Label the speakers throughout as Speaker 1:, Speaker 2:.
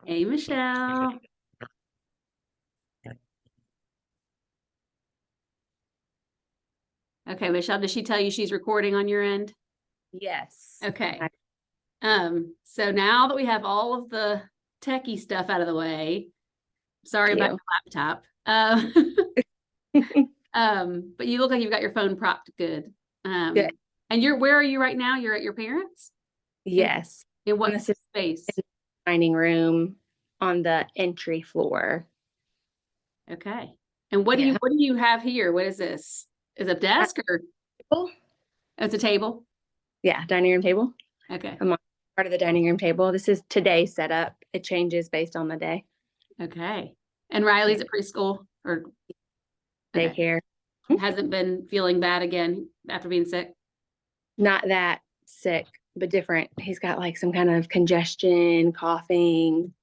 Speaker 1: Hey, Michelle. Okay, Michelle, did she tell you she's recording on your end?
Speaker 2: Yes.
Speaker 1: Okay. So now that we have all of the techie stuff out of the way, sorry about your laptop. But you look like you've got your phone propped good.
Speaker 2: Good.
Speaker 1: And where are you right now? You're at your parents'?
Speaker 2: Yes.
Speaker 1: In what
Speaker 2: And this is
Speaker 1: space?
Speaker 2: in the dining room on the entry floor.
Speaker 1: Okay. And what do
Speaker 2: Yeah.
Speaker 1: you have here? What is this? Is it a desk or
Speaker 2: Table?
Speaker 1: it's a table?
Speaker 2: Yeah, dining room table.
Speaker 1: Okay.
Speaker 2: I'm on part of the dining room table. This is today's setup. It changes based on the day.
Speaker 1: Okay. And Riley's at preschool or okay.
Speaker 2: Daycare.
Speaker 1: Hasn't been feeling bad again after being sick?
Speaker 2: Not that sick, but different. He's got like some kind of congestion, coughing.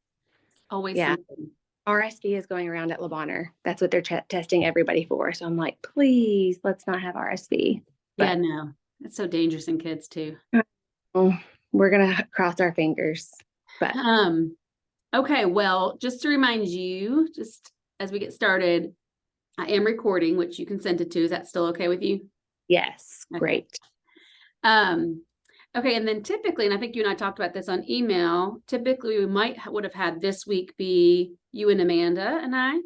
Speaker 1: Always
Speaker 2: Yeah.
Speaker 1: something.
Speaker 2: RSV is going around at Le Bonheur. That's what they're testing everybody for. So I'm like, please, let's not have RSV.
Speaker 1: Yeah,
Speaker 2: But
Speaker 1: no. It's so dangerous in kids too.
Speaker 2: we're gonna cross our fingers. But
Speaker 1: Okay, well, just to remind you, just as we get started, I am recording, which you consented to. Is that still okay with you?
Speaker 2: yes,
Speaker 1: Okay.
Speaker 2: great.
Speaker 1: Okay, and then typically, and I think you and I talked about this on email, typically we would have had this week be you and Amanda and I.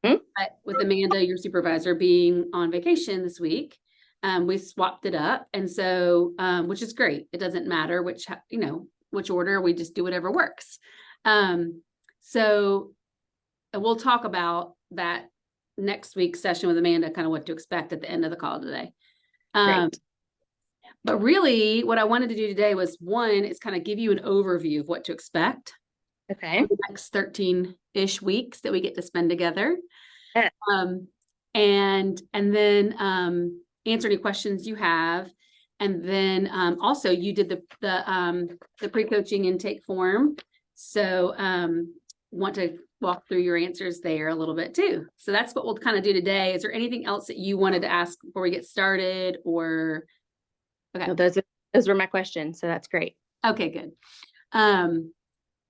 Speaker 1: But with Amanda, your supervisor, being on vacation this week, we swapped it up. And so, which is great. It doesn't matter which order, we just do whatever works. So we'll talk about that next week's session with Amanda, kind of what to expect at the end of the call today.
Speaker 2: Great.
Speaker 1: But really what I wanted to do today was one is kind of give you an overview of what to expect.
Speaker 2: Okay.
Speaker 1: The next 13-ish weeks that we get to spend together.
Speaker 2: Yeah.
Speaker 1: And then answer any questions you have. And then also you did the pre-coaching intake form. So want to walk through your answers there a little bit too. So that's what we'll kind of do today. Is there anything else that you wanted to ask before we get started or? Okay.
Speaker 2: No, those were my questions. So that's great.
Speaker 1: Okay, good.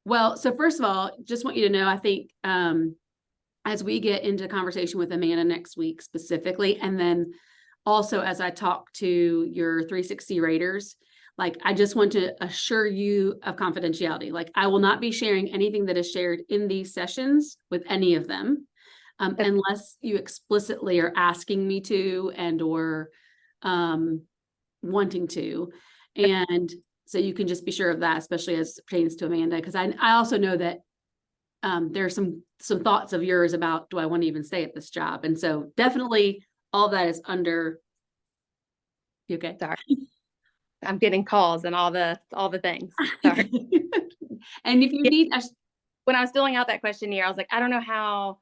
Speaker 1: Well, so first of all, just want you to know, I think as we get into conversation with Amanda next week specifically, and then also as I talk to your 360 raters, like I just want to assure you of confidentiality. Like I will not be sharing anything that is shared in these sessions with any of them unless you explicitly are asking me to and or wanting to. And so you can just be sure of that, especially as it pertains to Amanda, because I also know that there's some thoughts of yours about, do I want to even stay at this job? And so definitely all that is under. You okay?
Speaker 2: Sorry. I'm getting calls and all the things. Sorry.
Speaker 1: And if you need
Speaker 2: when I was filling out that questionnaire, I was like, I don't know how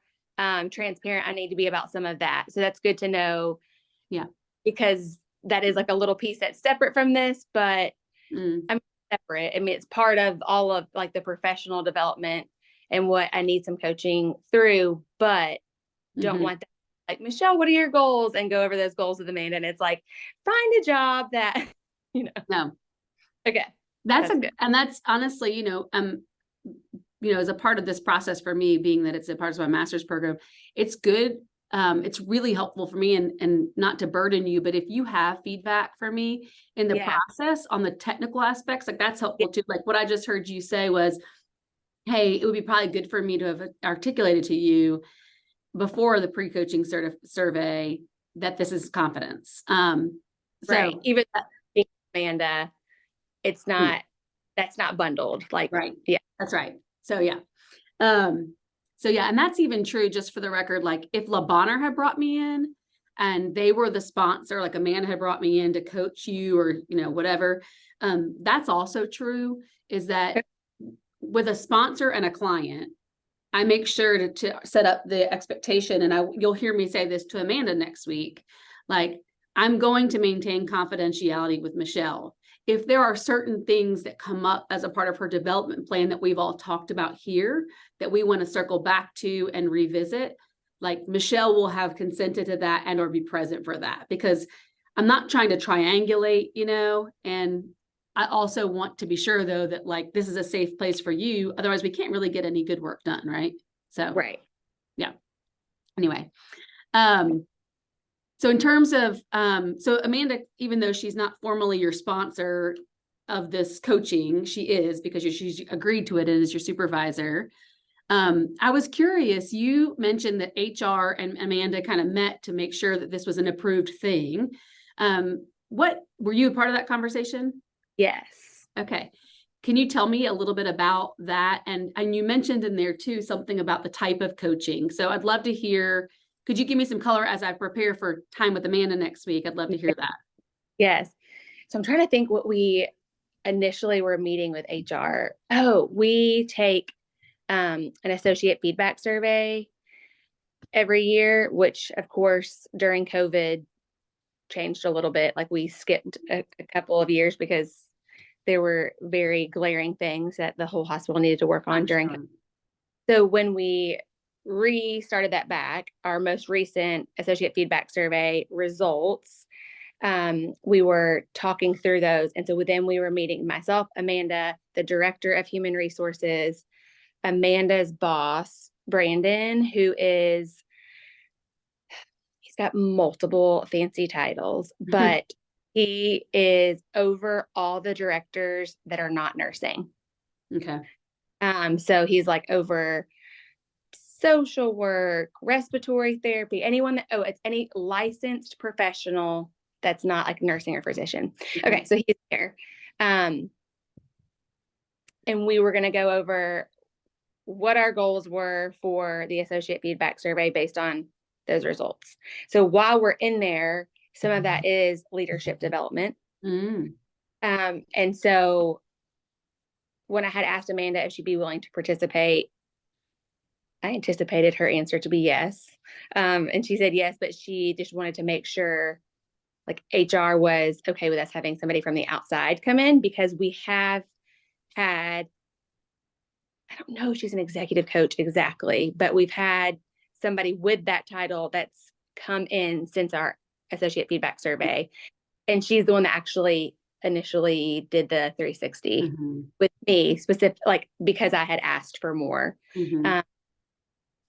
Speaker 2: transparent I need to be about some of that. So that's good to know.
Speaker 1: Yeah.
Speaker 2: Because that is like a little piece that's separate from this, but I'm separate. I mean, it's part of all of like the professional development and what I need some coaching through, but don't want that. Like, Michelle, what are your goals? And go over those goals with Amanda. And it's like, find a job that,
Speaker 1: No.
Speaker 2: Okay.
Speaker 1: That's good. And that's honestly, as a part of this process for me, being that it's a part of my master's program, it's good. It's really helpful for me and not to burden you, but if you have feedback for me in the process on the technical aspects, like that's helpful too. Like what I just heard you say was, hey, it would be probably good for me to have articulated to you before the pre-coaching survey that this is confidence.
Speaker 2: Right. Even Amanda, it's not, that's not bundled. Like,
Speaker 1: right.
Speaker 2: Yeah,
Speaker 1: that's right. So yeah. And that's even true, just for the record, like if Le Bonheur had brought me in and they were the sponsor, like Amanda had brought me in to coach you or, whatever. That's also true, is that with a sponsor and a client, I make sure to set up the expectation, and you'll hear me say this to Amanda next week, like I'm going to maintain confidentiality with Michelle. If there are certain things that come up as a part of her development plan that we've all talked about here that we want to circle back to and revisit, like Michelle will have consented to that and or be present for that, because I'm not trying to triangulate, and I also want to be sure though, that like, this is a safe place for you. Otherwise we can't really get any good work done. Right. So,
Speaker 2: Right.
Speaker 1: yeah. Anyway. So in terms of, so Amanda, even though she's not formally your sponsor of this coaching, she is, because she's agreed to it and is your supervisor. I was curious, you mentioned that HR and Amanda kind of met to make sure that this was an approved thing. What, were you a part of that conversation?
Speaker 2: Yes.
Speaker 1: Okay. Can you tell me a little bit about that? And you mentioned in there too, something about the type of coaching. So I'd love to hear, could you give me some color as I prepare for time with Amanda next week? I'd love to hear that.
Speaker 2: Yes. So I'm trying to think what we initially were meeting with HR. Oh, we take an associate feedback survey every year, which of course during COVID changed a little bit. Like we skipped a couple of years because there were very glaring things that the whole hospital needed to work on during.
Speaker 1: Sure.
Speaker 2: So when we restarted that back, our most recent associate feedback survey results, we were talking through those. And so then we were meeting myself, Amanda, the director of human resources, Amanda's boss, Brandon, he's got multiple fancy titles, but he is over all the directors that are not nursing.
Speaker 1: Okay.
Speaker 2: So he's like over social work, respiratory therapy, anyone that, it's any licensed professional that's not like nursing or physician. Okay. So he's there. And we were going to go over what our goals were for the associate feedback survey based on those results. So while we're in there, some of that is leadership development. And so when I had asked Amanda if she'd be willing to participate, I anticipated her answer to be yes. And she said yes, but she just wanted to make sure like HR was okay with us having somebody from the outside come in, because we have had, I don't know if she's an executive coach exactly, but we've had somebody with that title that's come in since our associate feedback survey. And she's the one that actually initially did the 360 with me specific, like, because I had asked for more.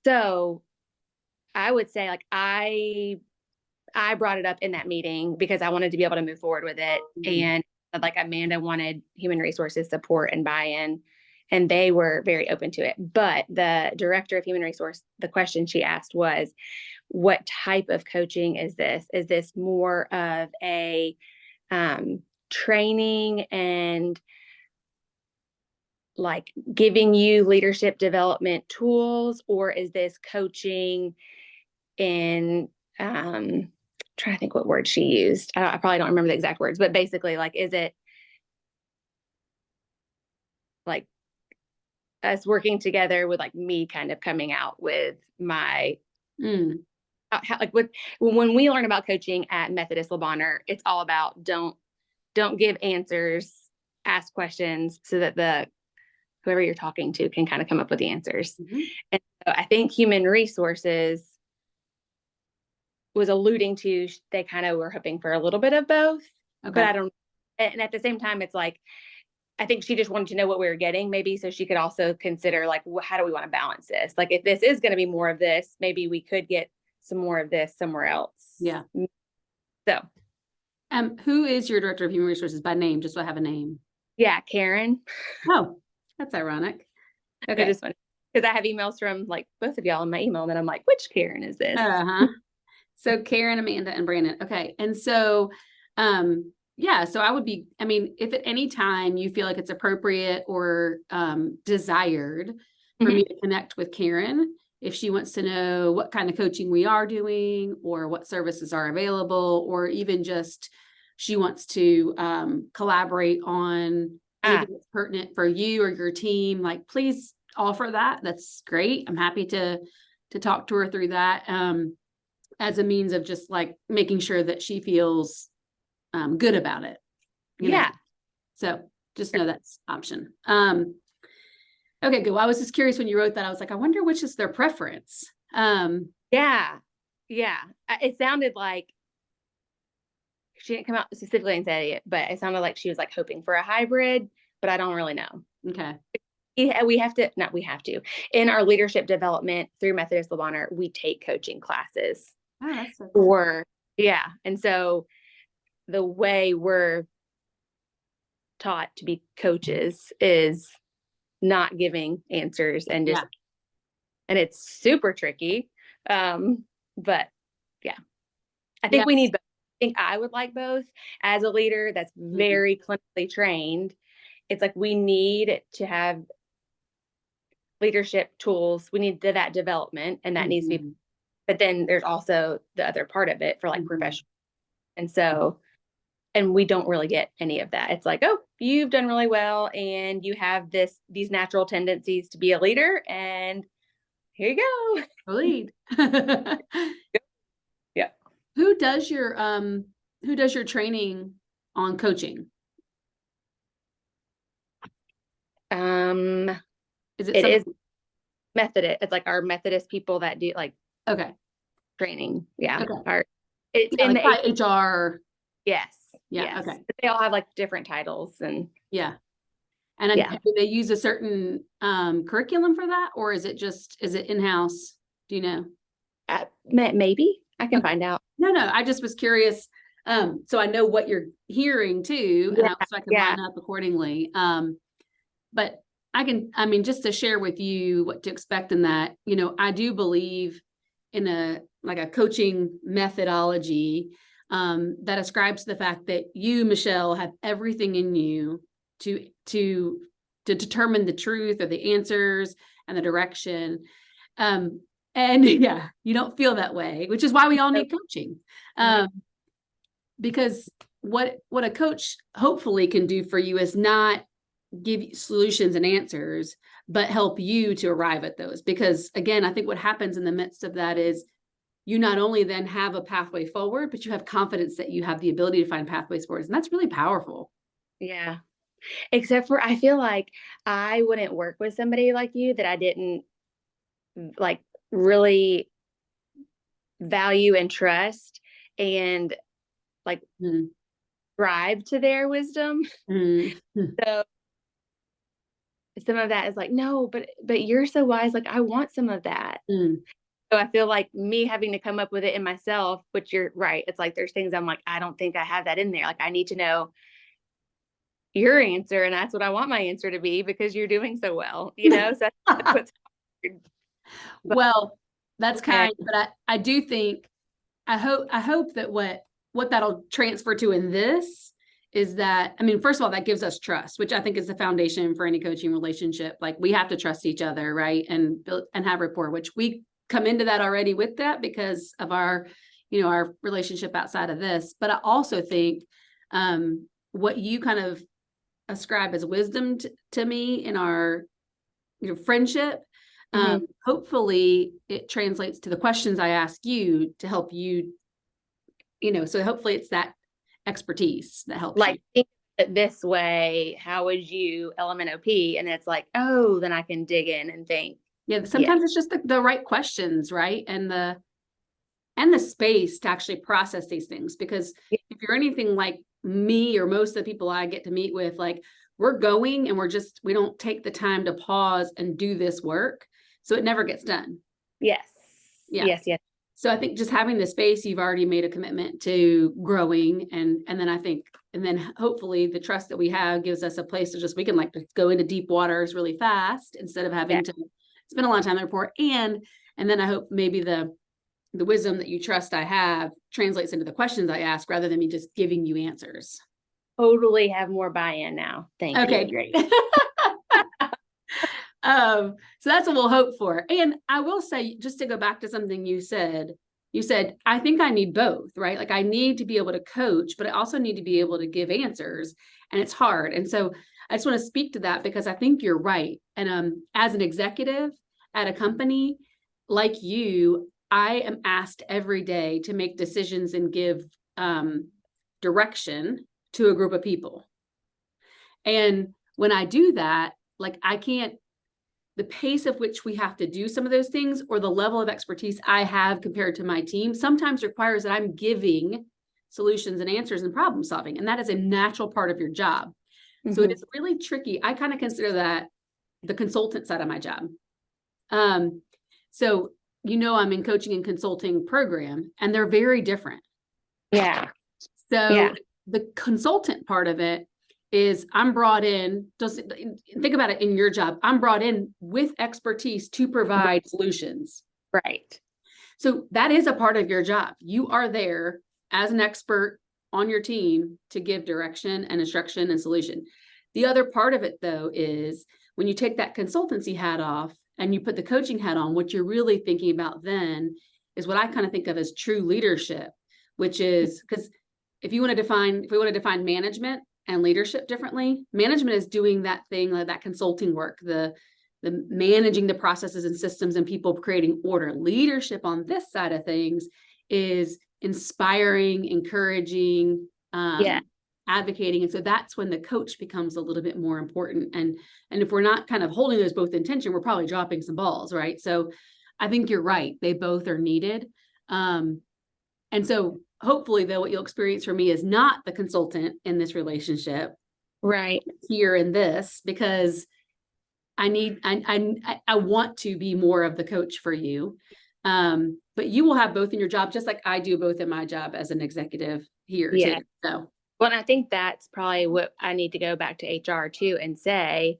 Speaker 2: So I would say like, I brought it up in that meeting because I wanted to be able to move forward with it. And like Amanda wanted human resources support and buy-in, and they were very open to it. But the director of human resource, the question she asked was, what type of coaching is this? Is this more of a training and like giving you leadership development tools, or is this coaching in, trying to think what word she used. I probably don't remember the exact words, but basically like, is it like us working together with like me kind of coming out with my, like when we learn about coaching at Methodist Le Bonheur, it's all about don't give answers, ask questions so that whoever you're talking to can kind of come up with the answers. And so I think human resources was alluding to, they kind of were hoping for a little bit of both, but I don't, and at the same time, it's like, I think she just wanted to know what we were getting, maybe, so she could also consider like, how do we want to balance this? Like, if this is going to be more of this, maybe we could get some more of this somewhere else.
Speaker 1: Yeah.
Speaker 2: So,
Speaker 1: who is your director of human resources by name? Just so I have a name.
Speaker 2: Yeah, Karen.
Speaker 1: Oh, that's ironic. Okay.
Speaker 2: It is funny because I have emails from like both of y'all in my email, and then I'm like, which Karen is this?
Speaker 1: So Karen, Amanda, and Brandon. Okay. And so, yeah, so I would be, I mean, if at any time you feel like it's appropriate or desired for me to connect with Karen, if she wants to know what kind of coaching we are doing or what services are available, or even just she wants to collaborate on anything that's pertinent for you or your team, like, please offer that. That's great. I'm happy to talk to her through that. As a means of just like making sure that she feels good about it. You know? So just know that's option. Okay, good. Well, I was just curious when you wrote that, I was like, I wonder which is their preference.
Speaker 2: Yeah. It sounded like she didn't come out specifically and say it, but it sounded like she was like hoping for a hybrid, but I don't really know.
Speaker 1: Okay.
Speaker 2: We have to, not we have to, in our leadership development through Methodist Le Bonheur, we take coaching classes.
Speaker 1: Oh, that's so cool.
Speaker 2: Yeah. And so the way we're taught to be coaches is not giving answers and just, and it's super tricky. But yeah, I think we need both. I think I would like both as a leader that's very clinically trained. It's like, we need to have leadership tools. We need that development, and that needs to be, but then there's also the other part of it for like professional. And so, and we don't really get any of that. It's like, oh, you've done really well and you have these natural tendencies to be a leader, and here you go.
Speaker 1: Lead.
Speaker 2: Yeah.
Speaker 1: Who does your training on coaching? Is
Speaker 2: it is Methodist. It's like our Methodist people that do like training. Yeah.
Speaker 1: Okay.
Speaker 2: It's
Speaker 1: in
Speaker 2: like
Speaker 1: the HR.
Speaker 2: Yes.
Speaker 1: Yeah.
Speaker 2: Yes.
Speaker 1: Okay.
Speaker 2: But they all have like different titles and
Speaker 1: And do they use a certain curriculum for that, or is it in-house? Do you know?
Speaker 2: Maybe I can find out.
Speaker 1: No, I just was curious. So I know what you're hearing too, and so I can line up accordingly. But just to share with you what to expect in that, I do believe in a coaching methodology that ascribes to the fact that you, Michelle, have everything in you to determine the truth or the answers and the direction. And you don't feel that way, which is why we all need coaching. Because what a coach hopefully can do for you is not give you solutions and answers, but help you to arrive at those. Because again, I think what happens in the midst of that is you not only then have a pathway forward, but you have confidence that you have the ability to find pathways forward. And that's really powerful.
Speaker 2: Yeah. Except for, I feel like I wouldn't work with somebody like you that I didn't like really value and trust and like subscribe to their wisdom. So some of that is like, no, but you're so wise. Like, I want some of that. So I feel like me having to come up with it in myself, which you're right. It's like, there's things I'm like, I don't think I have that in there. Like, I need to know your answer. And that's what I want my answer to be, because you're doing so well, so that's what's hard.
Speaker 1: Well, that's kind, but I do think, I hope that what that'll transfer to in this is that, first of all, that gives us trust, which I think is the foundation for any coaching relationship. Like, we have to trust each other, right? And build and have rapport, which we come into that already with that because of our, our relationship outside of this. But I also think what you kind of ascribe as wisdom to me in our friendship, hopefully it translates to the questions I ask you to help you, so hopefully it's that expertise that helps.
Speaker 2: Like, think it this way, how would you LMNOP? And it's like, oh, then I can dig in and think.
Speaker 1: Yeah, sometimes it's just the right questions, right? And the space to actually process these things. Because if you're anything like me or most of the people I get to meet with, like, we're going and we don't take the time to pause and do this work. So it never gets done.
Speaker 2: Yes.
Speaker 1: Yeah.
Speaker 2: Yes.
Speaker 1: So I think just having the space, you've already made a commitment to growing. And then hopefully the trust that we have gives us a place to we can just go into deep waters really fast instead of having to spend a lot of time in the report. And then I hope maybe the wisdom that you trust I have translates into the questions I ask rather than me just giving you answers.
Speaker 2: Totally have more buy-in now. Thank you.
Speaker 1: Okay, great. So that's what we'll hope for. And I will say, just to go back to something you said, I think I need both, right? Like, I need to be able to coach, but I also need to be able to give answers, and it's hard. And so I just want to speak to that because I think you're right. And as an executive at a company like you, I am asked every day to make decisions and give direction to a group of people. And when I do that, like, the pace of which we have to do some of those things, or the level of expertise I have compared to my team, sometimes requires that I'm giving solutions and answers and problem solving. And that is a natural part of your job. So it is really tricky. I kind of consider that the consultant side of my job. So, I'm in coaching and consulting program, and they're very different.
Speaker 2: Yeah.
Speaker 1: So the consultant part of it is I'm brought in, think about it in your job. I'm brought in with expertise to provide solutions.
Speaker 2: Right.
Speaker 1: So that is a part of your job. You are there as an expert on your team to give direction and instruction and solution. The other part of it, though, is when you take that consultancy hat off and you put the coaching hat on, what you're really thinking about then is what I kind of think of as true leadership, which is because if we want to define management and leadership differently, management is doing that thing, like that consulting work, the managing the processes and systems and people, creating order. Leadership on this side of things is inspiring, encouraging, advocating. And so that's when the coach becomes a little bit more important. And if we're not kind of holding those both in tension, we're probably dropping some balls, right? So I think you're right. They both are needed. And so hopefully, though, what you'll experience from me is not the consultant in this relationship.
Speaker 2: Right.
Speaker 1: Here in this, because I want to be more of the coach for you. But you will have both in your job, just like I do both in my job as an executive here too. So,
Speaker 2: well, and I think that's probably what I need to go back to HR too and say,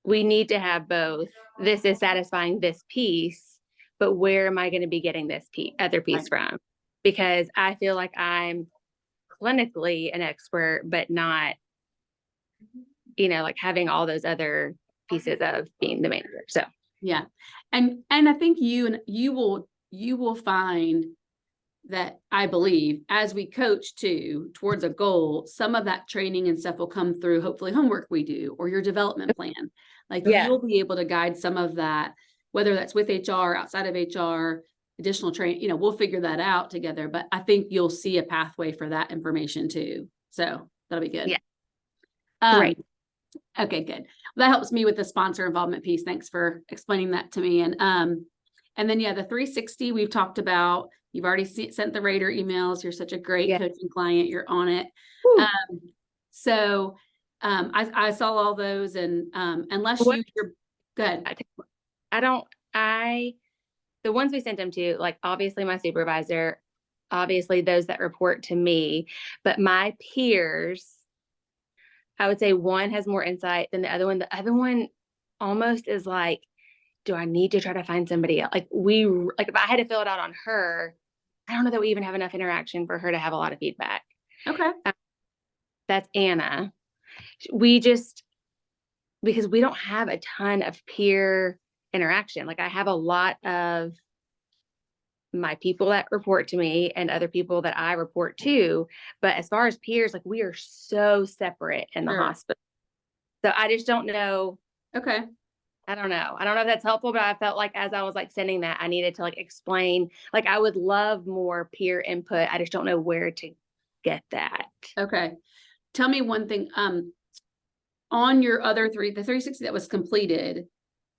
Speaker 2: we need to have both. This is satisfying this piece, but where am I going to be getting this other piece from? Because I feel like I'm clinically an expert, but not, like having all those other pieces of being the manager. So
Speaker 1: yeah. And I think you will find that, I believe, as we coach towards a goal, some of that training and stuff will come through, hopefully, homework we do or your development plan. Like you'll be able to guide some of that, whether that's with HR, outside of HR, additional training, we'll figure that out together. But I think you'll see a pathway for that information too. So that'll be good.
Speaker 2: Yeah. Right.
Speaker 1: Okay, good. Well, that helps me with the sponsor involvement piece. Thanks for explaining that to me. And then, the 360 we've talked about. You've already sent the Rater emails. You're such a great coaching client. You're on it. I saw all those, and unless you're good.
Speaker 2: The ones we sent them to, like obviously my supervisor, obviously those that report to me, but my peers, I would say one has more insight than the other one. The other one almost is like, do I need to try to find somebody else? Like if I had to fill it out on her, I don't know that we even have enough interaction for her to have a lot of feedback.
Speaker 1: Okay.
Speaker 2: That's Anna. Because we don't have a ton of peer interaction. Like I have a lot of my people that report to me and other people that I report to. But as far as peers, like we are so separate in the hospital. So I just don't know.
Speaker 1: Okay.
Speaker 2: I don't know if that's helpful, but I felt like as I was like sending that, I needed to like explain, like I would love more peer input. I just don't know where to get that.
Speaker 1: Okay. Tell me one thing, on your other the 360 that was completed.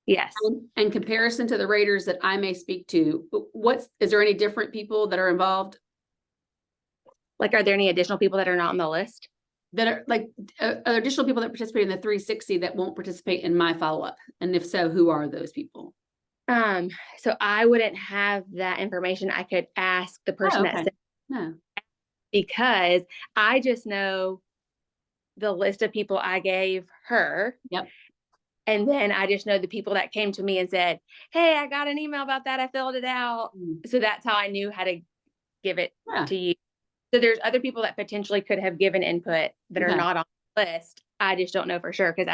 Speaker 2: Yes.
Speaker 1: In comparison to the raters that I may speak to, is there any different people that are involved?
Speaker 2: Like, are there any additional people that are not on the list?
Speaker 1: That are like additional people that participate in the 360 that won't participate in my follow-up? And if so, who are those people?
Speaker 2: So I wouldn't have that information. I could ask the person that sent because I just know the list of people I gave her.
Speaker 1: Yep.
Speaker 2: And then I just know the people that came to me and said, hey, I got an email about that. I filled it out. So that's how I knew how to give it to you. So there's other people that potentially could have given input that are not on the list. I just don't know for sure. Does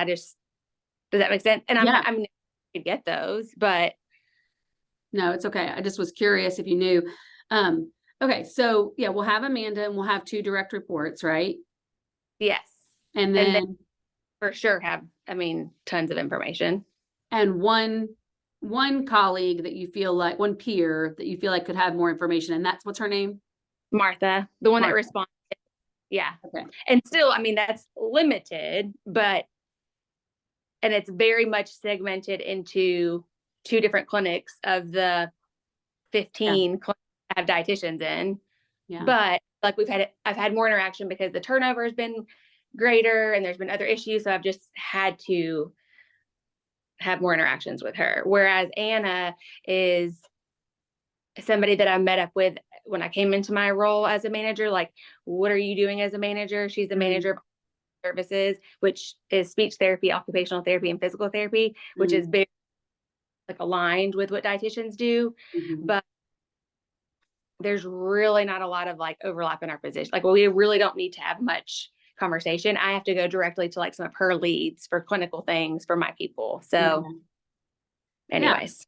Speaker 2: that make sense? And I mean, I could get those, but.
Speaker 1: No, it's okay. I just was curious if you knew. Okay. So we'll have Amanda and we'll have 2 direct reports, right?
Speaker 2: Yes.
Speaker 1: And then
Speaker 2: for sure have, tons of information.
Speaker 1: And one colleague that you feel like, one peer that you feel like could have more information. And what's her name?
Speaker 2: Martha, the one that responded. Yeah. Okay. And still, that's limited, and it's very much segmented into 2 different clinics of the 15 clinics I have dietitians in. Yeah. But like I've had more interaction because the turnover has been greater and there's been other issues. So I've just had to have more interactions with her. Whereas Anna is somebody that I met up with when I came into my role as a manager. Like, what are you doing as a manager? She's the manager of services, which is speech therapy, occupational therapy, and physical therapy, which is very like aligned with what dietitians do. But there's really not a lot of like overlap in our position. Like, well, we really don't need to have much conversation. I have to go directly to like some of her leads for clinical things for my people. So anyways.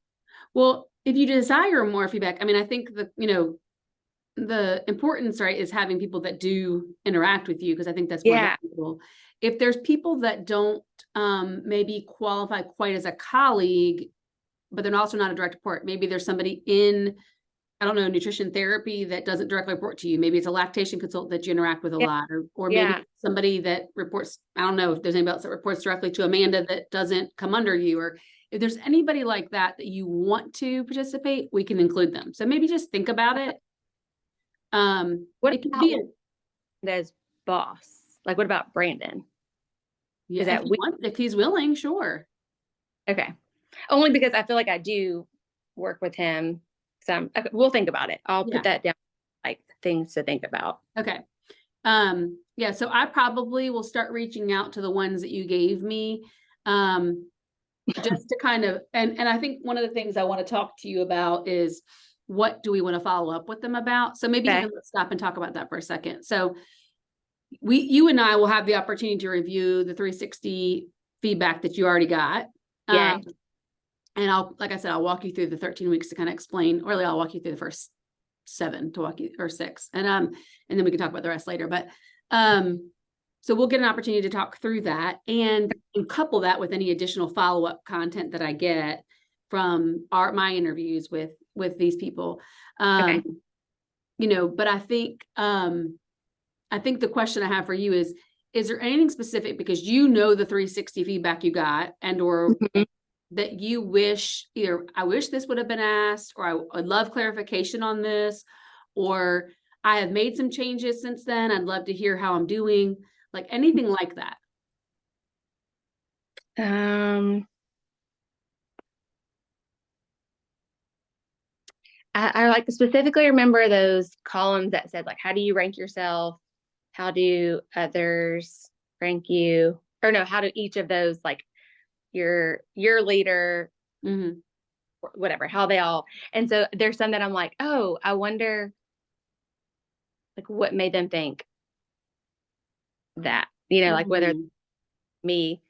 Speaker 1: Well, if you desire more feedback, I mean, I think that, the importance, right, is having people that do interact with you, because I think that's more valuable. If there's people that don't maybe qualify quite as a colleague, but they're also not a direct report, maybe there's somebody in, I don't know, nutrition therapy that doesn't directly report to you. Maybe it's a lactation consultant that you interact with a lot, or maybe somebody that reports, I don't know if there's anybody else that reports directly to Amanda that doesn't come under you, or if there's anybody like that that you want to participate, we can include them. So maybe just think about it.
Speaker 2: What
Speaker 1: it could
Speaker 2: about
Speaker 1: be
Speaker 2: as boss? Like, what about Brandon?
Speaker 1: Is that if he's willing, sure.
Speaker 2: Okay. Only because I feel like I do work with him. So we'll think about it. I'll put that down, like things to think about.
Speaker 1: Okay. Yeah, so I probably will start reaching out to the ones that you gave me. Just to kind of, and I think one of the things I want to talk to you about is, what do we want to follow up with them about? So maybe even let's stop and talk about that for a second. So you and I will have the opportunity to review the 360 feedback that you already got. And like I said, I'll walk you through the 13 weeks to kind of explain, or really I'll walk you through the first 7 to walk you, or 6. And then we can talk about the rest later. But, so we'll get an opportunity to talk through that and couple that with any additional follow-up content that I get from my interviews with these people. But I think the question I have for you is there anything specific, because the 360 feedback you got, and or that you wish, either I wish this would have been asked, or I would love clarification on this, or I have made some changes since then, I'd love to hear how I'm doing, like anything like that?
Speaker 2: I like specifically remember those columns that said like, how do you rank yourself? How do others rank you? Or no, how do each of those, like your leader, whatever, how they all. And so there's some that I'm like, oh, I wonder like what made them think that, like whether me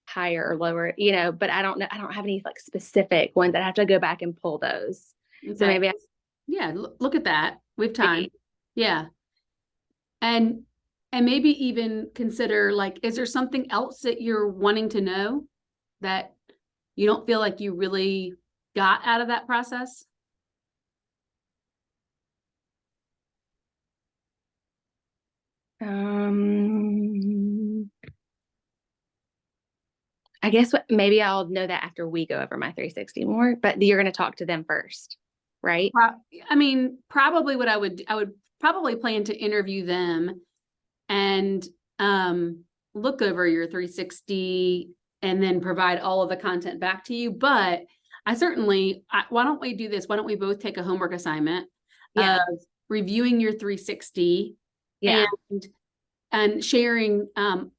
Speaker 2: higher or lower, but I don't know. I don't have any like specific ones. I have to go back and pull those. Okay. So maybe
Speaker 1: look at that. We have time. Yeah. And maybe even consider, like, is there something else that you're wanting to know that you don't feel like you really got out of that process?
Speaker 2: I guess maybe I'll know that after we go over my 360 more, but you're going to talk to them first, right?
Speaker 1: I mean, probably what I would probably plan to interview them and look over your 360 and then provide all of the content back to you. But I certainly, why don't we do this? Why don't we both take a homework assignment of reviewing your 360 and sharing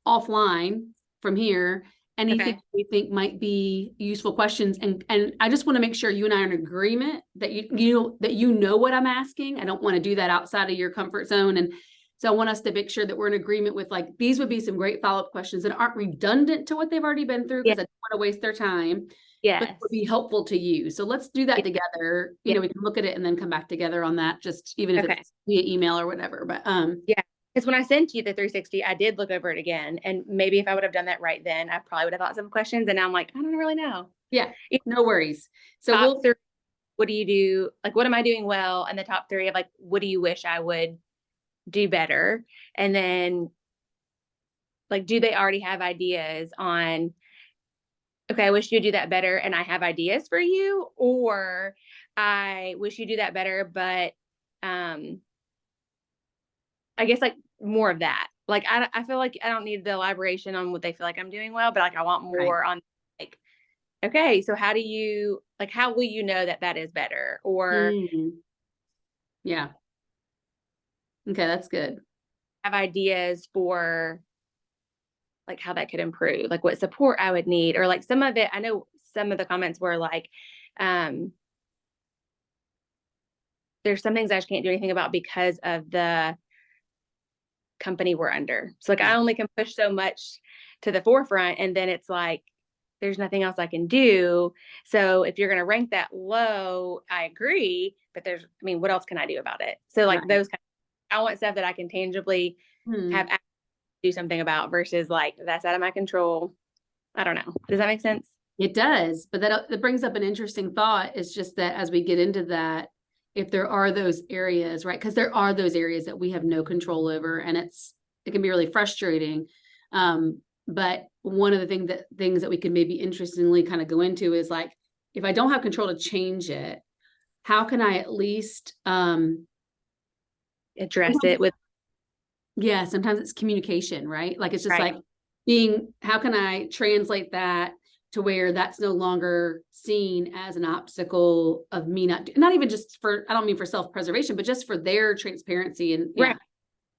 Speaker 2: offline
Speaker 1: from here anything we think might be useful questions. And I just want to make sure you and I are in agreement that you know what I'm asking. I don't want to do that outside of your comfort zone. And so I want us to make sure that we're in agreement with, like, these would be some great follow-up questions that aren't redundant to what they've already been through, because I don't want to waste their time. But would be helpful to you. So let's do that together. We can look at it and then come back together on that, just even if it's via email or whatever. But
Speaker 2: because when I sent you the 360, I did look over it again. And maybe if I would have done that right then, I probably would have thought some questions. And now I'm like, I don't really know.
Speaker 1: Yeah, no worries. So
Speaker 2: what do you do? Like, what am I doing well? And the top 3 of like, what do you wish I would do better? And then like, do they already have ideas on, okay, I wish you'd do that better, and I have ideas for you, or I wish you do that better, but I guess like more of that. Like, I feel like I don't need the elaboration on what they feel like I'm doing well, but like I want
Speaker 1: Right.
Speaker 2: more on like, okay, so how will you know that that is better? Or
Speaker 1: Yeah. Okay, that's good.
Speaker 2: have ideas for like how that could improve, like what support I would need, or like some of it, I know some of the comments were like, there's some things I just can't do anything about because of the company we're under. So like I only can push so much to the forefront, and then it's like there's nothing else I can do. So if you're going to rank that low, I agree, but what else can I do about it? So like
Speaker 1: Right.
Speaker 2: I want stuff that I can tangibly have to do something about versus like that's out of my control. I don't know. Does that make sense?
Speaker 1: It does, but that brings up an interesting thought. It's just that as we get into that, if there are those areas, right? Because there are those areas that we have no control over, and it can be really frustrating. But one of the things that we could maybe interestingly kind of go into is like, if I don't have control to change it, how can I at least
Speaker 2: address it with
Speaker 1: yeah, sometimes it's communication, right? Like it's just
Speaker 2: right.
Speaker 1: like how can I translate that to where that's no longer seen as an obstacle of me not even just for, I don't mean for self-preservation, but just for their transparency and yeah.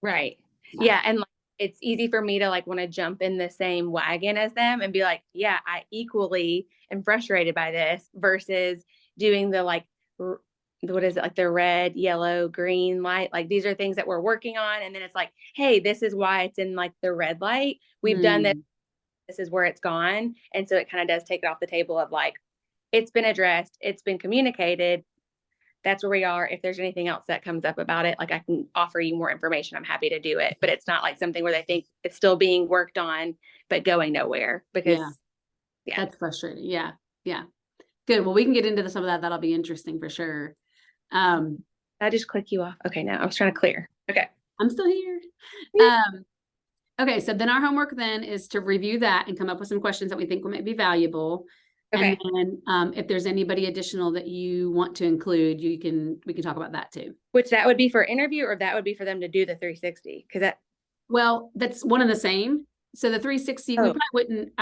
Speaker 2: Right. Yeah. And like, it's easy for me to like want to jump in the same wagon as them and be like, yeah, I equally am frustrated by this versus doing the like, what is it? Like the red, yellow, green light. Like these are things that we're working on. And then it's like, hey, this is why it's in like the red light. We've done this. This is where it's gone. And so it kind of does take it off the table of like, it's been addressed. It's been communicated. That's where we are. If there's anything else that comes up about it, like I can offer you more information. I'm happy to do it, but it's not like something where they think it's still being worked on, but going nowhere because
Speaker 1: that's frustrating. Yeah. Yeah. Good. Well, we can get into some of that. That'll be interesting for sure.
Speaker 2: I just click you off. Okay. Now I was trying to clear. Okay.
Speaker 1: I'm still here. Okay. So then our homework then is to review that and come up with some questions that we think might be valuable.
Speaker 2: Okay.
Speaker 1: And then if there's anybody additional that you want to include, we can talk about that too.
Speaker 2: Which that would be for interview, or that would be for them to do the 360?
Speaker 1: Well, that's one of the same. So the 360, I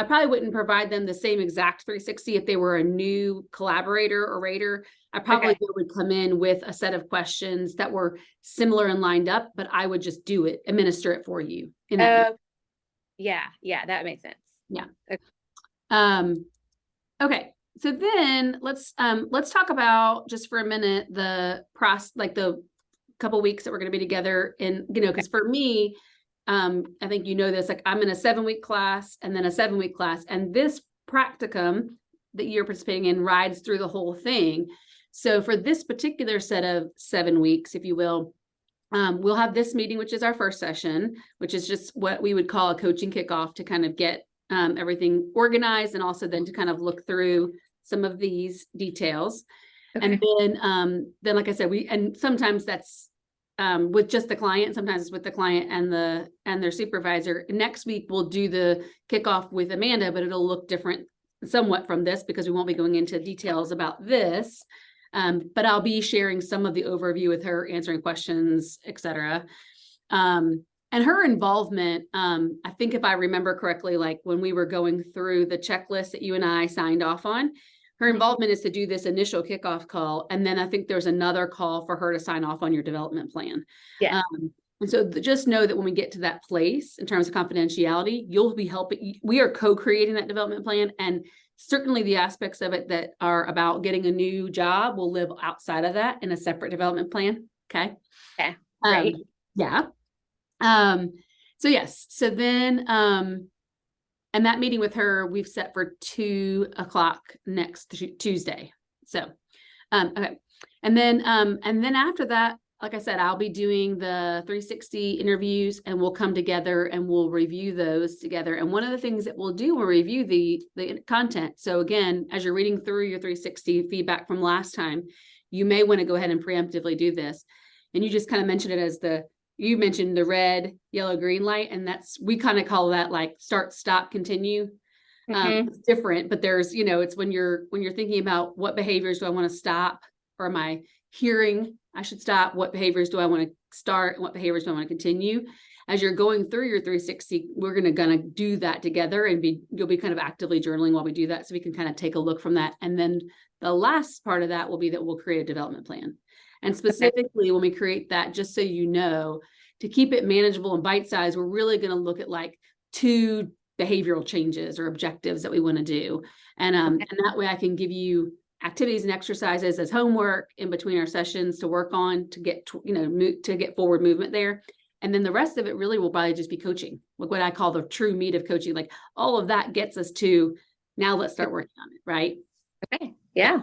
Speaker 1: probably wouldn't provide them the same exact 360 if they were a new collaborator or rater. I probably would come in with a set of questions that were similar and lined up, but I would just administer it for you.
Speaker 2: Yeah, that makes sense.
Speaker 1: Yeah. Okay. So then let's talk about just for a minute the the couple weeks that we're going to be together, and because for me, I think this, like I'm in a 7-week class and then a 7-week class, and this practicum that you're participating in rides through the whole thing. So for this particular set of 7 weeks, if you will, we'll have this meeting, which is our first session, which is just what we would call a coaching kickoff to kind of get everything organized, and also then to kind of look through some of these details. Okay. And then, like I said, and sometimes that's with just the client, sometimes it's with the client and their supervisor. Next week, we'll do the kickoff with Amanda, but it'll look different somewhat from this because we won't be going into details about this. But I'll be sharing some of the overview with her, answering questions, etc. And her involvement, I think if I remember correctly, like when we were going through the checklist that you and I signed off on, her involvement is to do this initial kickoff call. And then I think there's another call for her to sign off on your development plan.
Speaker 2: Yeah.
Speaker 1: And so just know that when we get to that place in terms of confidentiality, you'll be helping. We are co-creating that development plan, and certainly the aspects of it that are about getting a new job will live outside of that in a separate development plan. Okay.
Speaker 2: Yeah. Right.
Speaker 1: Yeah. So yes. So then, and that meeting with her, we've set for 2:00 next Tuesday. So, okay. And then after that, like I said, I'll be doing the 360 interviews, and we'll come together and we'll review those together. And one of the things that we'll do, we'll review the content. So again, as you're reading through your 360 feedback from last time, you may want to go ahead and preemptively do this. And you just kind of mentioned it as you mentioned the red, yellow, green light. And we kind of call that like start, stop, continue. It's different, but there's, it's when you're thinking about what behaviors do I want to stop, or am I hearing I should stop? What behaviors do I want to start and what behaviors we want to continue. As you're going through your 360, we're gonna do that together, and you'll be kind of actively journaling while we do that, so we can kind of take a look from that. And then the last part of that will be that we'll create a development plan. And specifically when we create that, just so you know, to keep it manageable and bite-sized, we're really going to look at like 2 behavioral changes or objectives that we want to do. And that way I can give you activities and exercises as homework in between our sessions to work on, to get, to get forward movement there. And then the rest of it really will probably just be coaching, like what I call the true meat of coaching. Like all of that gets us to, now let's start working on it. Right.
Speaker 2: Okay. Yeah.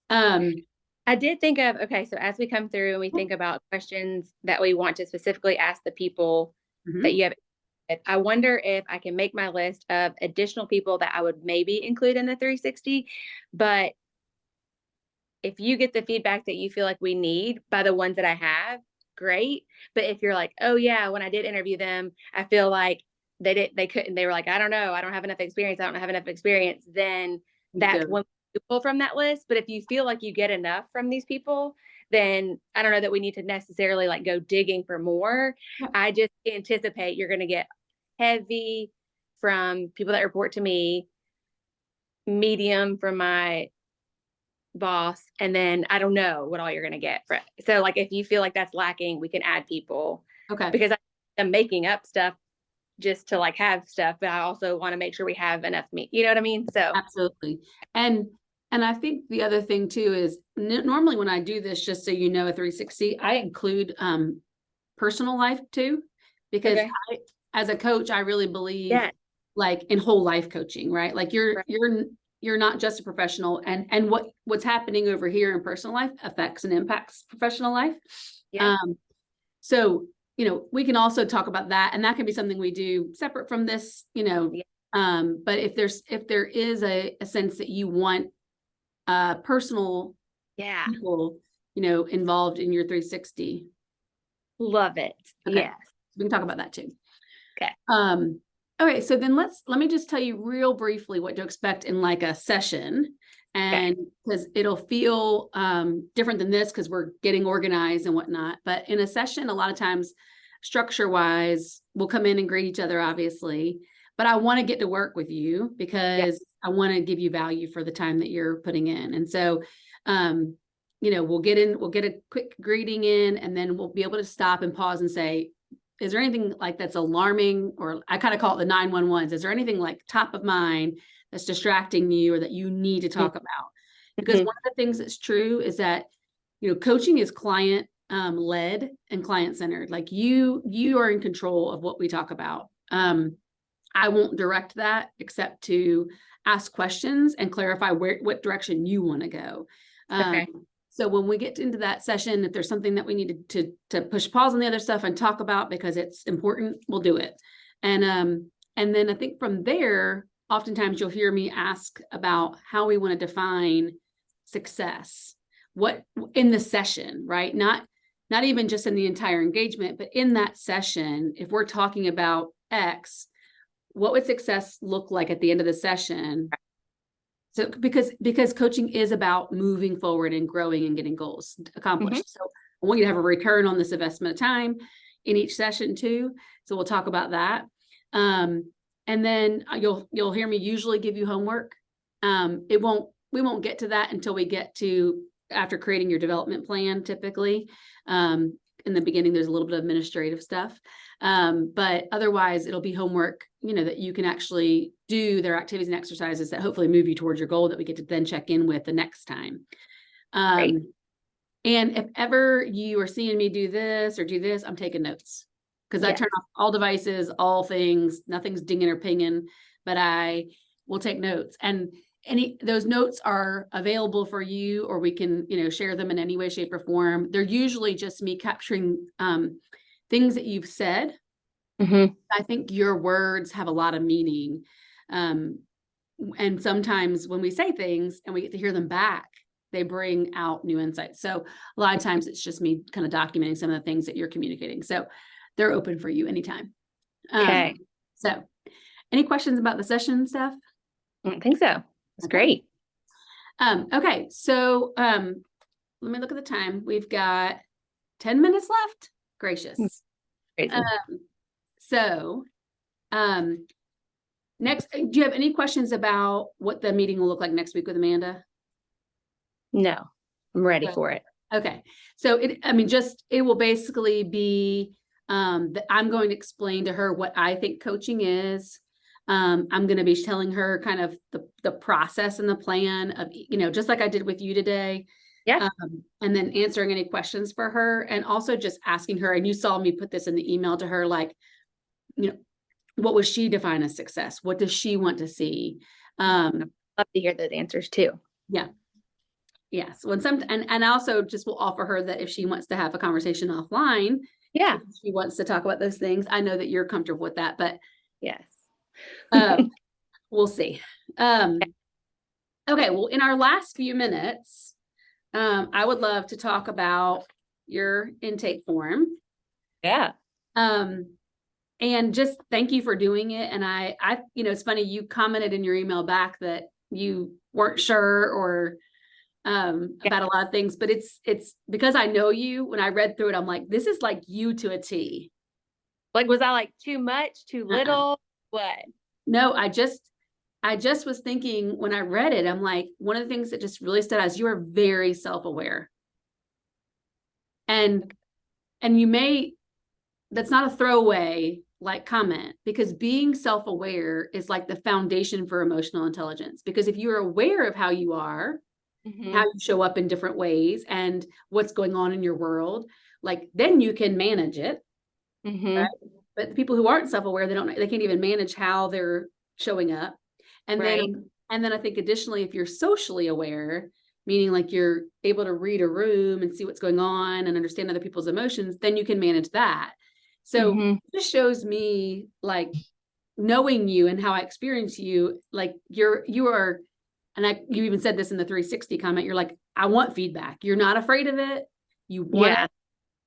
Speaker 2: I did think of, okay, so as we come through and we think about questions that we want to specifically ask the people that you have, I wonder if I can make my list of additional people that I would maybe include in the 360. But if you get the feedback that you feel like we need by the ones that I have, great. But if you're like, oh yeah, when I did interview them, I feel like they were like, I don't know, I don't have enough experience, then that's when you pull from that list. But if you feel like you get enough from these people, then I don't know that we need to necessarily like go digging for more. I just anticipate you're going to get heavy from people that report to me, medium from my boss, and then I don't know what all you're going to get. So like, if you feel like that's lacking, we can add people.
Speaker 1: Okay.
Speaker 2: Because I'm making up stuff just to like have stuff, but I also want to make sure we have enough meat. You know what I mean? So
Speaker 1: absolutely. And I think the other thing too is normally when I do this, just so you know, a 360, I include personal life too, because as a coach, I really believe like in whole life coaching, right? Like you're not just a professional, and what's happening over here in personal life affects and impacts professional life. So, we can also talk about that, and that can be something we do separate from this, but if there is a sense that you want personal people, involved in your 360.
Speaker 2: Love it.
Speaker 1: Okay.
Speaker 2: Yes.
Speaker 1: We can talk about that too.
Speaker 2: Okay.
Speaker 1: Okay. So then let me just tell you real briefly what to expect in like a session, and because it'll feel different than this because we're getting organized and whatnot. But in a session, a lot of times structure wise, we'll come in and greet each other, obviously, but I want to get to work with you because I want to give you value for the time that you're putting in. And so, we'll get a quick greeting in, and then we'll be able to stop and pause and say, is there anything like that's alarming? Or I kind of call it the 911s. Is there anything like top of mind that's distracting you or that you need to talk about? Because one of the things that's true is that, coaching is client led and client centered. Like you are in control of what we talk about. I won't direct that except to ask questions and clarify what direction you want to go. So when we get into that session, if there's something that we need to push pause on the other stuff and talk about because it's important, we'll do it. And then I think from there, oftentimes you'll hear me ask about how we want to define success, what in the session, right? Not even just in the entire engagement, but in that session, if we're talking about X, what would success look like at the end of the session? So because coaching is about moving forward and growing and getting goals accomplished. So I want you to have a return on this investment of time in each session too. So we'll talk about that. And then you'll hear me usually give you homework. We won't get to that until we get to after creating your development plan, typically. In the beginning, there's a little bit of administrative stuff. But otherwise it'll be homework, that you can actually do their activities and exercises that hopefully move you towards your goal that we get to then check in with the next time. And if ever you are seeing me do this or do this, I'm taking notes because I turn off all devices, all things, nothing's dinging or pinging, but I will take notes, and those notes are available for you, or we can, share them in any way, shape, or form. They're usually just me capturing things that you've said. I think your words have a lot of meaning. And sometimes when we say things and we get to hear them back, they bring out new insights. So a lot of times it's just me kind of documenting some of the things that you're communicating. So they're open for you anytime.
Speaker 2: Okay.
Speaker 1: So any questions about the session stuff?
Speaker 2: I don't think so. It's great.
Speaker 1: Okay. So let me look at the time. We've got 10 minutes left. Gracious.
Speaker 2: Crazy.
Speaker 1: So, next, do you have any questions about what the meeting will look like next week with Amanda?
Speaker 2: No, I'm ready
Speaker 1: Okay.
Speaker 2: for it.
Speaker 1: Okay. So it will basically be, that I'm going to explain to her what I think coaching is. I'm going to be telling her kind of the process and the plan of, just like I did with you today.
Speaker 2: Yeah.
Speaker 1: And then answering any questions for her, and also just asking her, and you saw me put this in the email to her, like, what would she define as success? What does she want to see?
Speaker 2: Love to hear those answers too.
Speaker 1: Yeah. Yes. And also just will offer her that if she wants to have a conversation offline,
Speaker 2: Yeah.
Speaker 1: if she wants to talk about those things. I know that you're comfortable with that, but
Speaker 2: Yes.
Speaker 1: we'll see. Okay. Well, in our last few minutes, I would love to talk about your intake form.
Speaker 2: Yeah.
Speaker 1: And just thank you for doing it. And I, it's funny, you commented in your email back that you weren't sure or about a lot of things, but it's because I know you. When I read through it, I'm like, this is like you to a T.
Speaker 2: Like, was I like too much, too little? What?
Speaker 1: No, I just was thinking when I read it, I'm like, one of the things that just really stood out is you are very self-aware. And that's not a throwaway like comment, because being self-aware is like the foundation for emotional intelligence. Because if you're aware of how you are, how you show up in different ways and what's going on in your world, like then you can manage it. Right? But the people who aren't self-aware, they can't even manage how they're showing up. And then I think additionally, if you're socially aware, meaning like you're able to read a room and see what's going on and understand other people's emotions, then you can manage that. So this shows me, like, knowing you and how I experience you, like you are, and you even said this in the 360 comment, you're like, I want feedback. You're not afraid of it. You want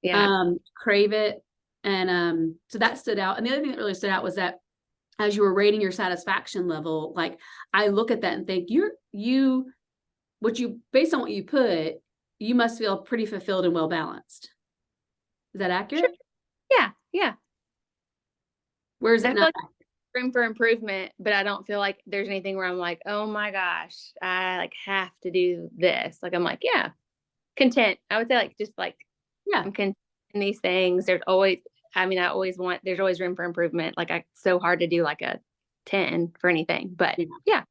Speaker 1: it, crave it. And so that stood out. And the other thing that really stood out was that as you were rating your satisfaction level, like I look at that and think based on what you put, you must feel pretty fulfilled and well balanced. Is that accurate?
Speaker 2: Sure. Yeah.
Speaker 1: Where is it not?
Speaker 2: Like room for improvement, but I don't feel like there's anything where I'm like, oh my gosh, I like have to do this. Like, I'm like, yeah, content. I would say like, just like, I'm content in these things. There's always room for improvement. Like it's so hard to do like a 10 for anything, but yeah.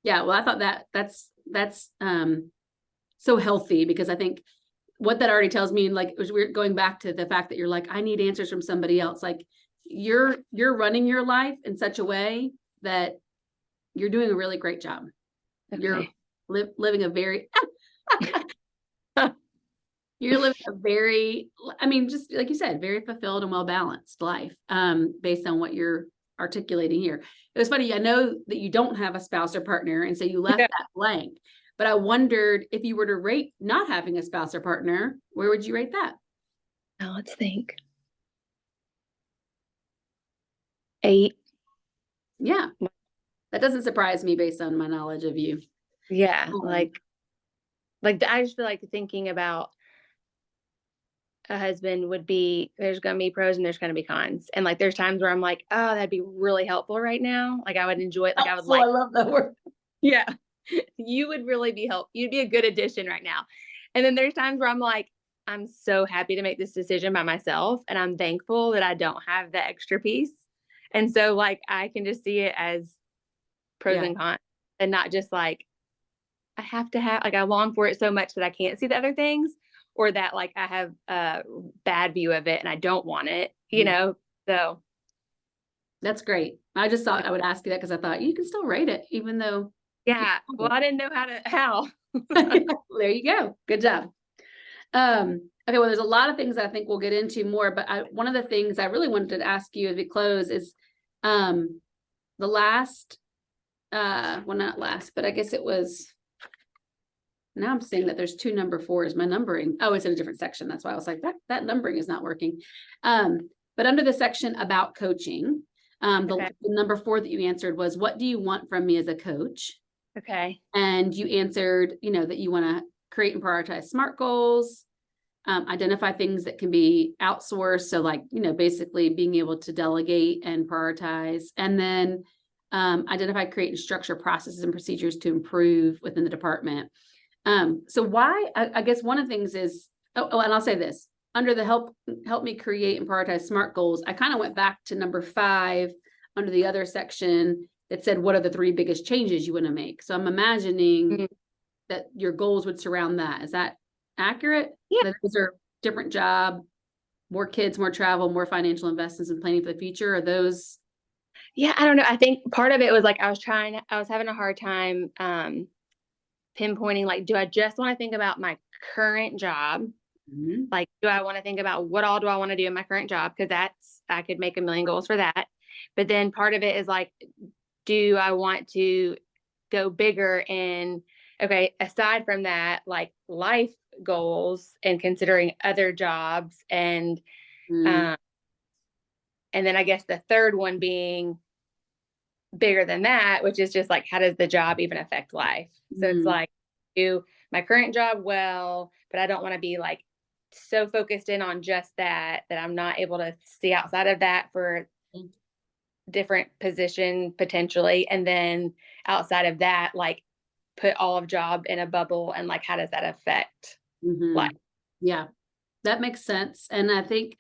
Speaker 1: Well, I thought that's so healthy, because I think what that already tells me, like, we're going back to the fact that you're like, I need answers from somebody else. Like you're running your life in such a way that you're doing a really great job. Okay. You're living a very, just like you said, very fulfilled and well-balanced life, based on what you're articulating here. It was funny. I know that you don't have a spouse or partner, and so you left that blank, but I wondered if you were to rate not having a spouse or partner, where would you rate that?
Speaker 2: Now let's think. 8.
Speaker 1: Yeah. That doesn't surprise me based on my knowledge of you.
Speaker 2: Yeah. Like I just feel like thinking about a husband would be, there's going to be pros and there's going to be cons. And like, there's times where I'm like, oh, that'd be really helpful right now. Like I would enjoy it. Like I would
Speaker 1: I love that word.
Speaker 2: Yeah. You would really be helpful. You'd be a good addition right now. And then there's times where I'm like, I'm so happy to make this decision by myself. And I'm thankful that I don't have the extra piece. And so like, I can just see it as pros and cons, and not just like, I have to have, like, I long for it so much that I can't see the other things, or that like I have a bad view of it and I don't want it, so.
Speaker 1: That's great. I just thought I would ask you that because I thought you can still rate it, even though.
Speaker 2: Yeah. Well, I didn't know how.
Speaker 1: There you go. Good job. Okay. Well, there's a lot of things I think we'll get into more, but one of the things I really wanted to ask you as we close is, the last, well, not last, but I guess it was, now I'm seeing that there's 2 number 4s. My numbering, it's in a different section. That's why I was like, that numbering is not working. But under the section about coaching, the number 4 that you answered was, what do you want from me as a coach?
Speaker 2: Okay.
Speaker 1: And you answered, that you want to create and prioritize SMART goals, identify things that can be outsourced. So like, basically being able to delegate and prioritize, and then identify, create, and structure processes and procedures to improve within the department. So why, I guess one of the things is, and I'll say this, under the help me create and prioritize SMART goals, I kind of went back to number 5 under the other section that said, what are the 3 biggest changes you want to make? So I'm imagining that your goals would surround that. Is that accurate?
Speaker 2: Yeah.
Speaker 1: That those are different job, more kids, more travel, more financial investments, and planning for the future? Are those?
Speaker 2: Yeah, I don't know. I think part of it was like I was having a hard time pinpointing, like, do I just want to think about my current job? Like, do I want to think about what all do I want to do in my current job? Because I could make a million goals for that. But then part of it is like, do I want to go bigger in, okay, aside from that, like life goals and considering other jobs and then I guess the third one being bigger than that, which is just like, how does the job even affect life? So it's like, do my current job well, but I don't want to be like so focused in on just that I'm not able to see outside of that for different position potentially. And then outside of that, like put all of job in a bubble, and like, how does that affect life?
Speaker 1: Yeah, that makes sense. And I think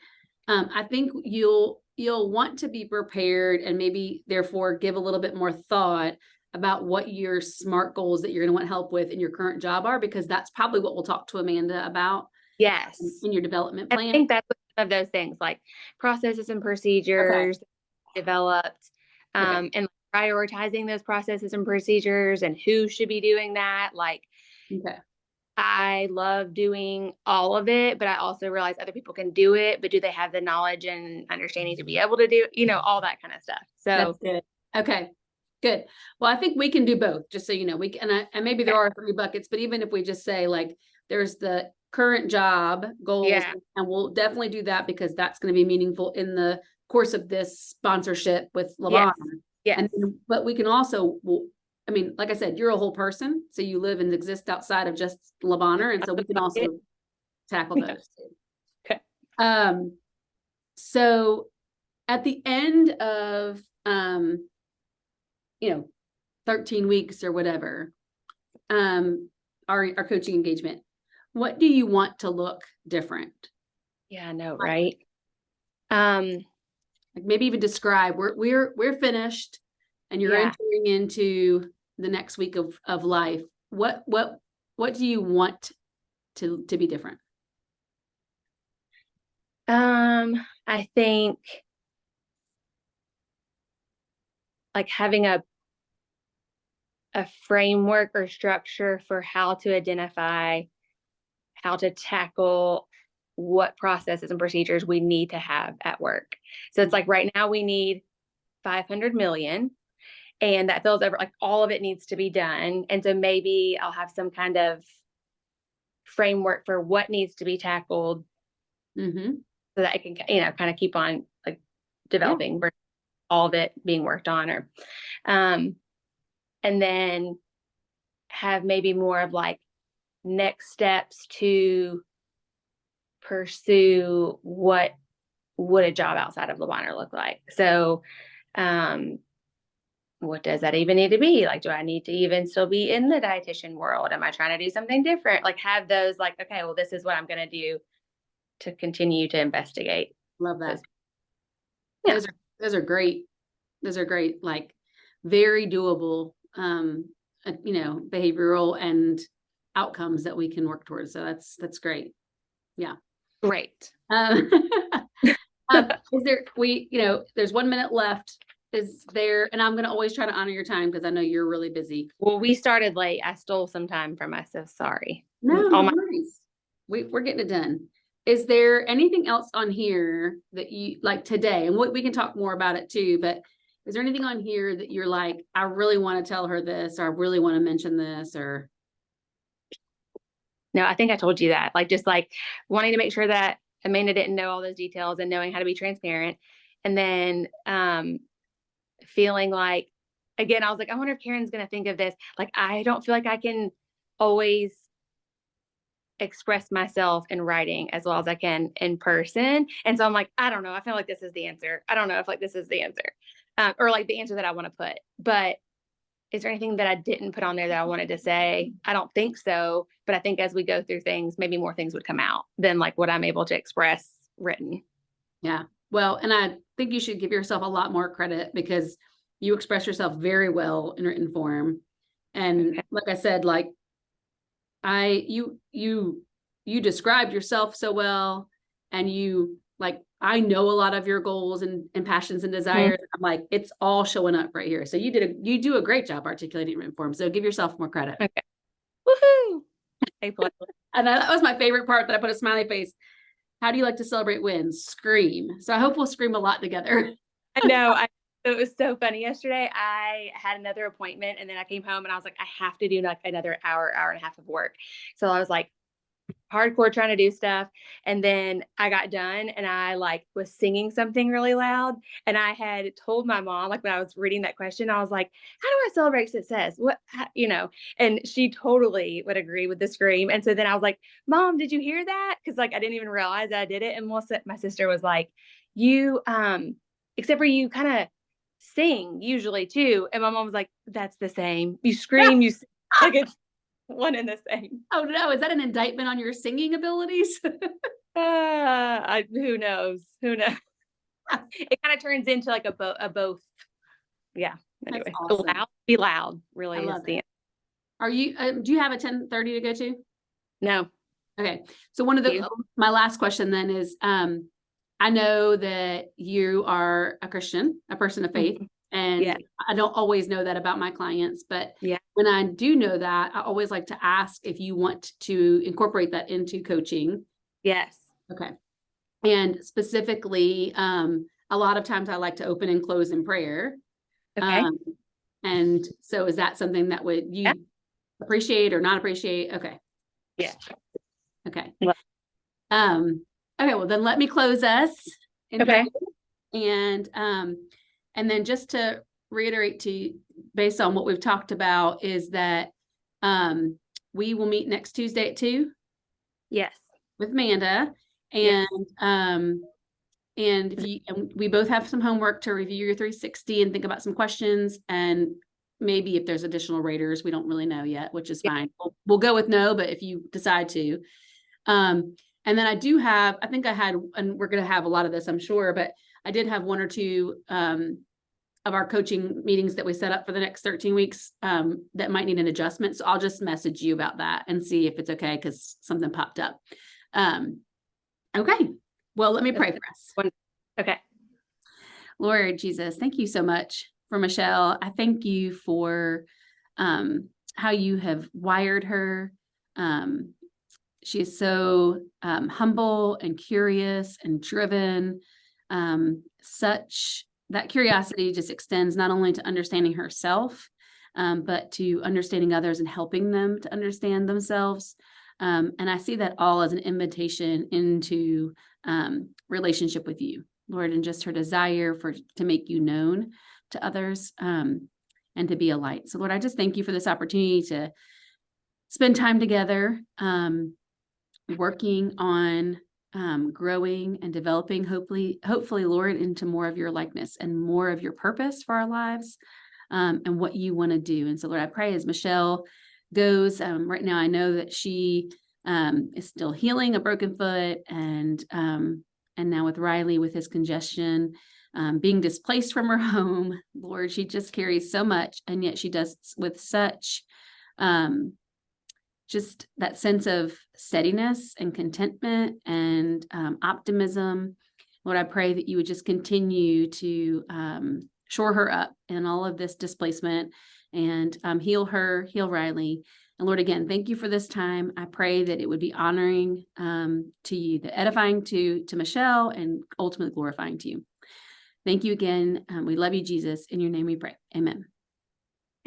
Speaker 1: you'll want to be prepared, and maybe therefore give a little bit more thought about what your SMART goals that you're going to want help with in your current job are, because that's probably what we'll talk to Amanda about.
Speaker 2: Yes.
Speaker 1: In your development plan.
Speaker 2: I think that's one of those things, like processes and procedures developed, and prioritizing those processes and procedures and who should be doing that. Like, I love doing all of it, but I also realize other people can do it, but do they have the knowledge and understanding to be able to do, all that kind of stuff. So
Speaker 1: that's good. Okay, good. Well, I think we can do both, just so you know. We can, and maybe there are 3 buckets, but even if we just say like, there's the current job goals, and we'll definitely do that because that's going to be meaningful in the course of this sponsorship with LaBonner.
Speaker 2: Yes.
Speaker 1: But we can also, I mean, like I said, you're a whole person, so you live and exist outside of just LaBonner, and so we can also tackle those too.
Speaker 2: Okay.
Speaker 1: So at the end of 13 weeks or whatever, our coaching engagement, what do you want to look different?
Speaker 2: Yeah, I know, right?
Speaker 1: Like maybe even describe, we're finished and you're entering into the next week of life. What do you want to be different?
Speaker 2: I think like having a framework or structure for how to identify, how to tackle what processes and procedures we need to have at work. So it's like right now we need 500 million, and that feels over, like all of it needs to be done. And so maybe I'll have some kind of framework for what needs to be tackled, so that I can, kind of keep on like developing all of it being worked on, or, and then have maybe more of like next steps to pursue what would a job outside of LaBonner look like. So, what does that even need to be? Like, do I need to even still be in the dietitian world? Am I trying to do something different? Like have those like, okay, well, this is what I'm going to do to continue to investigate.
Speaker 1: Love that. Those are great. Those are great. Like very doable, behavioral and outcomes that we can work towards. So that's great. Yeah.
Speaker 2: Great.
Speaker 1: Is there, there's 1 minute left. Is there, and I'm going to always try to honor your time because I know you're really busy.
Speaker 2: Well, we started late. I stole some time from us, so sorry.
Speaker 1: No worries. We're getting it done. Is there anything else on here that you like today? And we can talk more about it too, but is there anything on here that you're like, I really want to tell her this, or I really want to mention this, or?
Speaker 2: No, I think I told you that, like, just like wanting to make sure that Amanda didn't know all those details and knowing how to be transparent. And then, feeling like, again, I was like, I wonder if Karen's going to think of this. Like, I don't feel like I can always express myself in writing as well as I can in person. And so I'm like, I don't know. I feel like this is the answer. I don't know if like this is the answer, or like the answer that I want to put. But is there anything that I didn't put on there that I wanted to say? I don't think so. But I think as we go through things, maybe more things would come out than like what I'm able to express written.
Speaker 1: Yeah. Well, and I think you should give yourself a lot more credit because you express yourself very well in written form. And
Speaker 2: Okay.
Speaker 1: like I said, like you described yourself so well, and you like, I know a lot of your goals and passions and desires. I'm like, it's all showing up right here. So you do a great job articulating written form. So give yourself more credit.
Speaker 2: Okay. Woohoo. A plus.
Speaker 1: And that was my favorite part that I put a smiley face. How do you like to celebrate wins? Scream. So I hope we'll scream a lot together.
Speaker 2: I know. It was so funny. Yesterday, I had another appointment and then I came home and I was like, I have to do like another hour and a half of work. So I was like hardcore trying to do stuff. And then I got done and I like was singing something really loud. And I had told my mom, like when I was reading that question, I was like, how do I celebrate success? And she totally would agree with the scream. And so then I was like, Mom, did you hear that? Cause like, I didn't even realize I did it. And Melissa, my sister was like, you, except for you kind of sing usually too. And my mom was like, that's the same. You scream, you sing. Like it's one and the same.
Speaker 1: Oh no, is that an indictment on your singing abilities?
Speaker 2: Who knows? Who knows? It kind of turns into like a both. Yeah. Anyway,
Speaker 1: That's awesome.
Speaker 2: be loud. Really
Speaker 1: I
Speaker 2: is
Speaker 1: love
Speaker 2: the
Speaker 1: it. Are you? Do you have a 10:30 to go to?
Speaker 2: no.
Speaker 1: Okay. So one of my last question then is, I know that you are a Christian, a person of faith, and
Speaker 2: Yeah.
Speaker 1: I don't always know that about my clients, but
Speaker 2: Yeah.
Speaker 1: when I do know that, I always like to ask if you want to incorporate that into coaching.
Speaker 2: Yes.
Speaker 1: Okay. And specifically, a lot of times I like to open and close in prayer.
Speaker 2: Okay.
Speaker 1: And so is that something that would you appreciate or not appreciate? Okay.
Speaker 2: Yeah.
Speaker 1: Okay.
Speaker 2: Well,
Speaker 1: Okay, well then let me close us in
Speaker 2: okay.
Speaker 1: prayer. And then just to reiterate to you, based on what we've talked about, is that we will meet next Tuesday at 2
Speaker 2: Yes.
Speaker 1: with Amanda.
Speaker 2: Yes.
Speaker 1: And and we both have some homework to review your 360 and think about some questions, and maybe if there's additional raters, we don't really know yet, which is fine. We'll go with no, but if you decide to. And then I do have, I think I had, and we're going to have a lot of this, I'm sure, but I did have one or two of our coaching meetings that we set up for the next 13 weeks that might need an adjustment. So I'll just message you about that and see if it's okay, because something popped up. Okay. Well, let me pray for us.
Speaker 2: Okay.
Speaker 1: Lord Jesus, thank you so much for Michelle. I thank you for how you have wired her. She is so humble and curious and driven. Such that curiosity just extends not only to understanding herself, but to understanding others and helping them to understand themselves. And I see that all as an invitation into relationship with you, Lord, and just her desire to make you known to others and to be a light. So, Lord, I just thank you for this opportunity to spend time together, working on growing and developing, hopefully, Lord, into more of your likeness and more of your purpose for our lives and what you want to do. And so, Lord, I pray as Michelle goes right now, I know that she is still healing a broken foot, and now with Riley with his congestion, being displaced from her home, Lord, she just carries so much, and yet she does with such just that sense of steadiness and contentment and optimism. Lord, I pray that you would just continue to shore her up in all of this displacement and heal her, heal Riley. And Lord, again, thank you for this time. I pray that it would be honoring to you, the edifying to Michelle, and ultimately glorifying to you. Thank you again. We love you, Jesus. In your name we pray. Amen.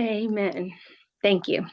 Speaker 2: Amen. Thank you.